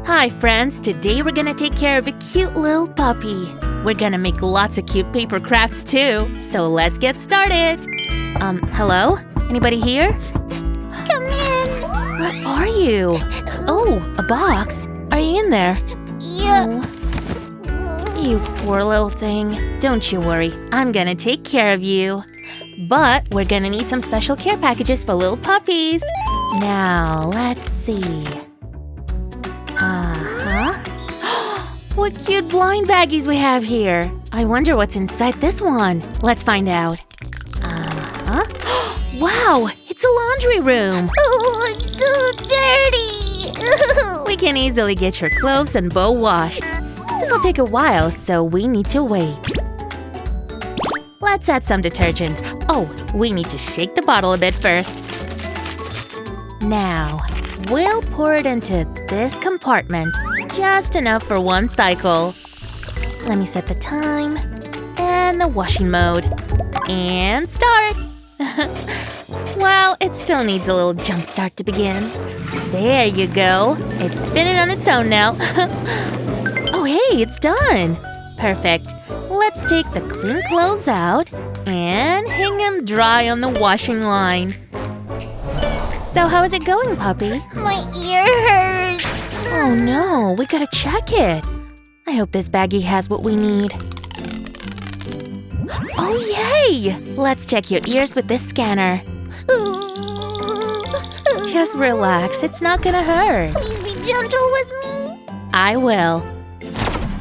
Hi friends, today we're gonna take care of a cute little puppy. We're gonna make lots of cute paper crafts too, so let's get started. Hello? Anybody here? Come in. Where are you? Oh, a box. Are you in there? Yeah. Oh, you poor little thing. Don't you worry, I'm gonna take care of you. But we're gonna need some special care packages for little puppies. Now, let's see. What cute blind baggies we have here. I wonder what's inside this one. Let's find out. Wow, it's a laundry room. Oh, it's so dirty. We can easily get your clothes and bow washed. This will take a while, so we need to wait. Let's add some detergent. Oh, we need to shake the bottle a bit first. Now, we'll pour it into this compartment. Just enough for one cycle. Let me set the time and the washing mode. And start! Well, it still needs a little jump start to begin. There you go. It's spinning on its own now. Oh, hey, it's done. Perfect. Let's take the clean clothes out and hang them dry on the washing line. So how is it going, puppy? My ear hurts. Oh no, we gotta check it. I hope this baggie has what we need. Oh yay! Let's check your ears with this scanner. Just relax, it's not gonna hurt. Please be gentle with me. I will.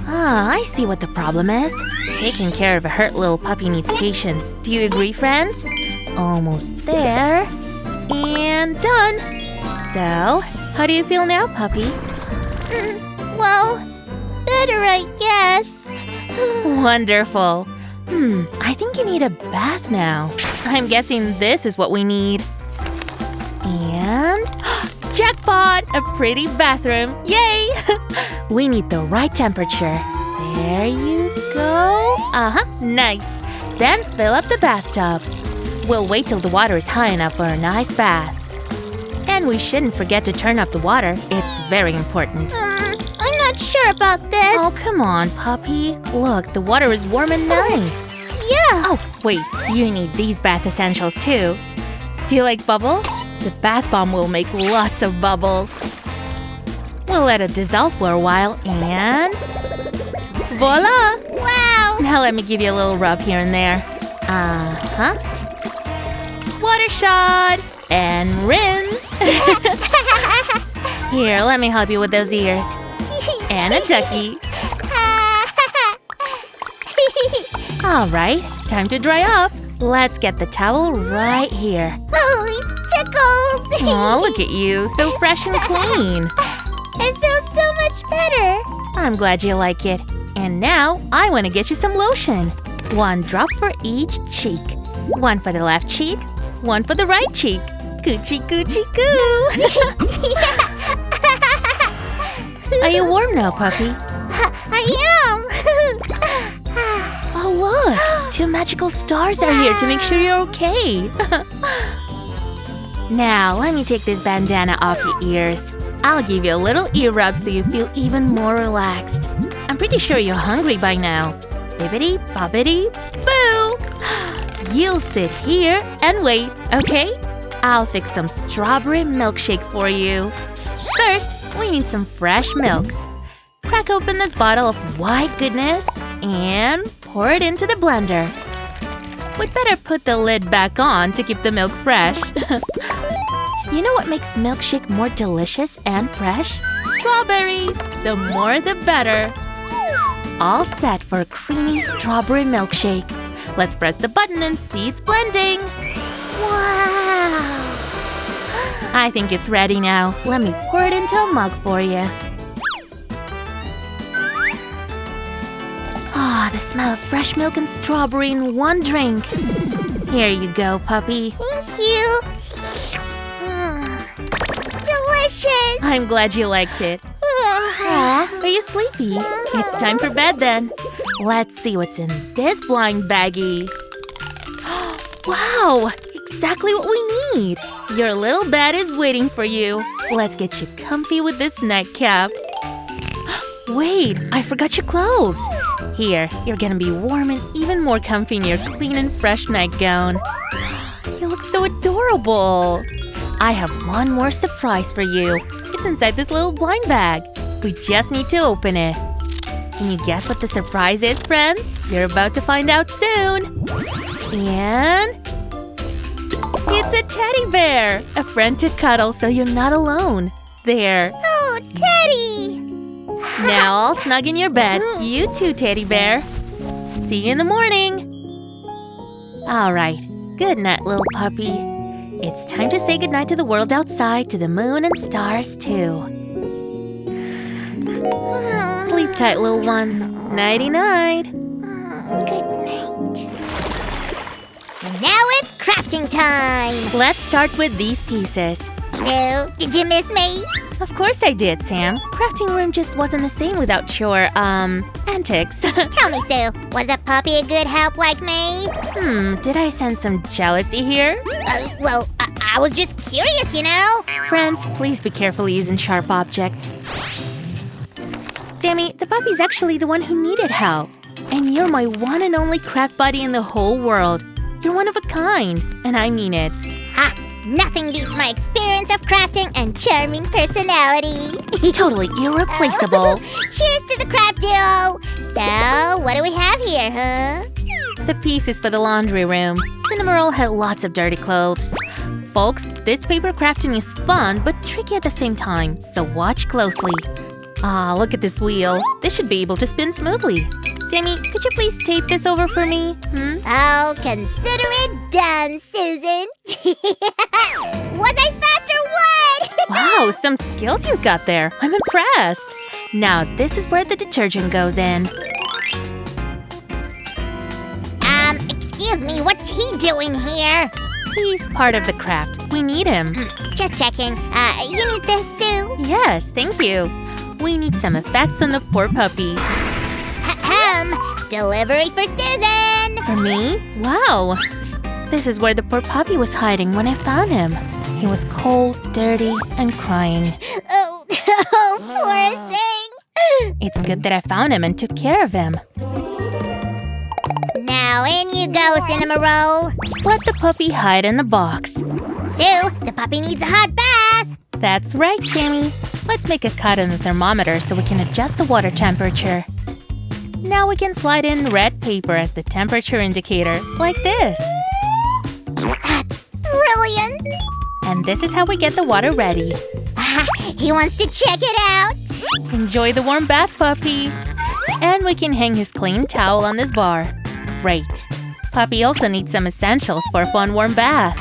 I see what the problem is. Taking care of a hurt little puppy needs patience. Do you agree, friends? Almost there. And done. So, how do you feel now, puppy? Well, better, I guess. Wonderful. I think you need a bath now. I'm guessing this is what we need. And jackpot! A pretty bathroom. Yay! We need the right temperature. There you go. Nice. Then fill up the bathtub. We'll wait till the water is high enough for a nice bath. And we shouldn't forget to turn off the water. It's very important. I'm not sure about this. Oh, come on, puppy. Look, the water is warm and nice. Yeah. Oh, wait, you need these bath essentials too. Do you like bubbles? The bath bomb will make lots of bubbles. We'll let it dissolve for a while and… voila! Wow. Now let me give you a little rub here and there. Water shot! And rinse! Here, let me help you with those ears. And a ducky. Alright, time to dry up. Let's get the towel right here. Oh, it tickles. Aw, look at you, so fresh and clean. It feels so much better. I'm glad you like it. And now, I want to get you some lotion. 1 drop for each cheek. 1 for the left cheek, 1 for the right cheek. Coochie coochie coo! Are you warm now, puppy? I am. Oh, look! 2 magical stars are here to make sure you're okay. Now, let me take this bandana off your ears. I'll give you a little ear rub so you feel even more relaxed. I'm pretty sure you're hungry by now. Bibbidi bobbidi boo! You'll sit here and wait, okay? I'll fix some strawberry milkshake for you. First, we need some fresh milk. Crack open this bottle of white goodness and pour it into the blender. We'd better put the lid back on to keep the milk fresh. You know what makes milkshake more delicious and fresh? Strawberries! The more the better. All set for a creamy strawberry milkshake. Let's press the button and see it's blending. Wow. I think it's ready now. Let me pour it into a mug for you. The smell of fresh milk and strawberry in one drink. Here you go, puppy. Thank you. Delicious. I'm glad you liked it. Are you sleepy? It's time for bed then. Let's see what's in this blind baggie. Wow! Exactly what we need! Your little bed is waiting for you. Let's get you comfy with this nightcap. wait, I forgot your clothes. Here, you're gonna be warm and even more comfy in your clean and fresh nightgown. You look so adorable. I have one more surprise for you. It's inside this little blind bag. We just need to open it. Can you guess what the surprise is, friends? You're about to find out soon. And… it's a teddy bear! A friend to cuddle so you're not alone. There. Oh, Teddy! Now all snug in your bed. You too, teddy bear. See you in the morning. All right. Good night, little puppy. It's time to say goodnight to the world outside, to the moon and stars, too. Sleep tight, little ones. Nighty-night. Good night. And now it's crafting time. Let's start with these pieces. Sue, did you miss me? Of course I did, Sam. Crafting room just wasn't the same without your, antics. Tell me, Sue, was a puppy a good help like me? Did I sense some jealousy here? Well, I was just curious, you know? Friends, please be careful using sharp objects. Sammy, the puppy's actually the one who needed help. And you're my one and only craft buddy in the whole world. You're one of a kind, and I mean it. Ha! Nothing beats my experience of crafting and charming personality. Totally irreplaceable. Cheers to the craft duo! So, what do we have here, huh? The piece is for the laundry room. Cinnamoroll had lots of dirty clothes. Folks, this paper crafting is fun, but tricky at the same time, so watch closely. Ah, look at this wheel. This should be able to spin smoothly. Sammy, could you please tape this over for me? Oh, consider it done, Susan. Was I fast or what? Wow, some skills you got there. I'm impressed. Now, this is where the detergent goes in. Excuse me, what's he doing here? He's part of the craft. We need him. Just checking. You need this, Sue? Yes, thank you. We need some effects on the poor puppy. Delivery for Susan! For me? Wow! This is where the poor puppy was hiding when I found him. He was cold, dirty, and crying. Oh, poor thing! It's good that I found him and took care of him. Now in you go, Cinnamoroll. Let the puppy hide in the box. Sue, the puppy needs a hot bath! That's right, Sammy. Let's make a cut in the thermometer so we can adjust the water temperature. Now we can slide in red paper as the temperature indicator, like this. That's brilliant! And this is how we get the water ready. He wants to check it out! Enjoy the warm bath, puppy! And we can hang his clean towel on this bar. Great. Puppy also needs some essentials for a fun warm bath.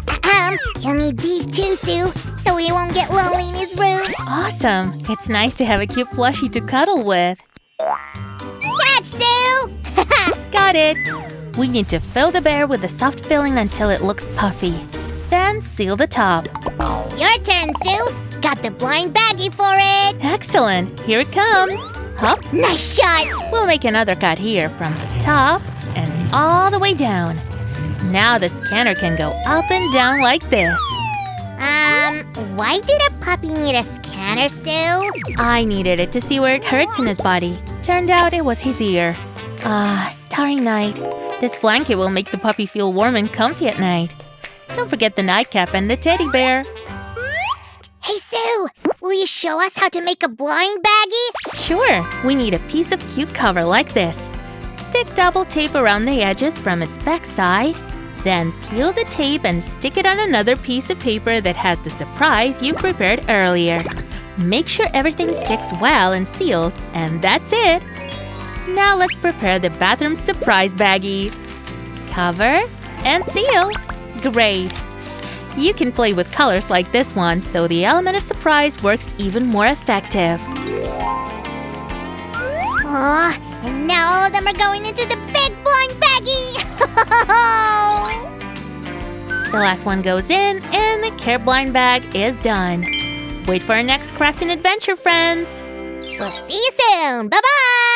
He'll need these too, Sue, so he won't get lonely in his room. Awesome! It's nice to have a cute plushie to cuddle with. Catch, Sue! Got it! We need to fill the bear with the soft filling until it looks puffy. Then seal the top. Your turn, Sue! Got the blind baggie for it! Excellent! Here it comes! Hop! Nice shot! We'll make another cut here from the top and all the way down. Now the scanner can go up and down like this. Why did a puppy need a scanner, Sue? I needed it to see where it hurts in his body. Turned out it was his ear. Ah, starry night. This blanket will make the puppy feel warm and comfy at night. Don't forget the nightcap and the teddy bear. Psst. Hey, Sue! Will you show us how to make a blind baggie? Sure, we need a piece of cute cover like this. Stick double tape around the edges from its back side. Then peel the tape and stick it on another piece of paper that has the surprise you prepared earlier. Make sure everything sticks well and sealed, and that's it! Now let's prepare the bathroom surprise baggie. Cover and seal. Great! You can play with colors like this one, so the element of surprise works even more effective. Aw, and now all of them are going into the big blind baggie! The last one goes in, and the care blind bag is done. Wait for our next crafting adventure, friends! We'll see you soon! Bye-bye!